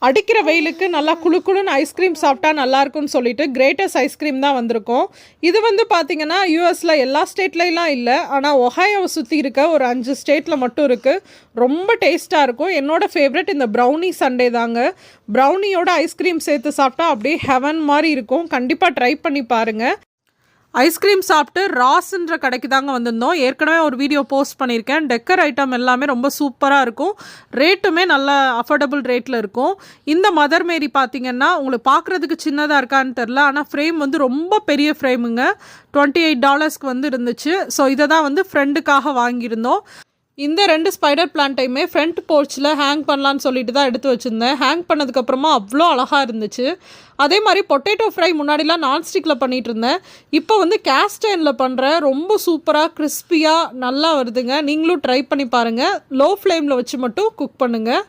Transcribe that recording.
அடிக்கிற வெயிலுக்கு நல்லா குளுக்குளுன்னு ஐஸ்கிரீம் சாப்பிட்டா நல்லாயிருக்கும்னு சொல்லிட்டு கிரேட்டஸ் ஐஸ்கிரீம் தான் வந்திருக்கோம். இது வந்து பார்த்திங்கன்னா யூஎஸில் எல்லா ஸ்டேட்லலாம் இல்லை, ஆனால் ஒஹாயோவை சுற்றி இருக்க ஒரு 5 ஸ்டேட்டில் மட்டும் இருக்குது. ரொம்ப டேஸ்ட்டாக இருக்கும். என்னோடய ஃபேவரட் இந்த ப்ரௌனி சண்டே தாங்க. ப்ரௌனியோட ஐஸ்கிரீம் சேர்த்து சாப்பிட்டா அப்படியே ஹெவன் மாதிரி இருக்கும். கண்டிப்பாக ட்ரை பண்ணி பாருங்கள். ஐஸ்கிரீம் சாப்பிட்டு ராஸ்ன்ற கடைக்கு தாங்க வந்திருந்தோம். ஏற்கனவே ஒரு வீடியோ போஸ்ட் பண்ணியிருக்கேன். டெக்கர் ஐட்டம் எல்லாமே ரொம்ப சூப்பராக இருக்கும். ரேட்டுமே நல்ல அஃபோர்டபுள் ரேட்டில் இருக்கும். இந்த மதர் மேரி பார்த்திங்கன்னா உங்களுக்கு பார்க்குறதுக்கு சின்னதாக இருக்கான்னு தெரில, ஆனால் ஃப்ரேம் வந்து ரொம்ப பெரிய ஃப்ரேமுங்க. $28 வந்து இருந்துச்சு. ஸோ இதை தான் வந்து ஃப்ரெண்டுக்காக வாங்கியிருந்தோம். இந்த 2 ஸ்பைடர் பிளான்ட்டையுமே ஃப்ரண்ட் போர்ச்சில் ஹேங் பண்ணலான்னு சொல்லிட்டு தான் எடுத்து வச்சுருந்தேன். ஹேங் பண்ணதுக்கப்புறமா அவ்வளோ அழகாக இருந்துச்சு. அதே மாதிரி பொட்டேட்டோ ஃப்ரை முன்னாடிலாம் நான்ஸ்டிக்கில் பண்ணிகிட்டு இருந்தேன். இப்போ வந்து கேஸ்டைனில் பண்ணுறேன். ரொம்ப சூப்பராக கிறிஸ்பியாக நல்லா வருதுங்க. நீங்களும் ட்ரை பண்ணி பாருங்கள். லோ ஃப்ளேமில் வச்சு மட்டும் குக் பண்ணுங்கள்.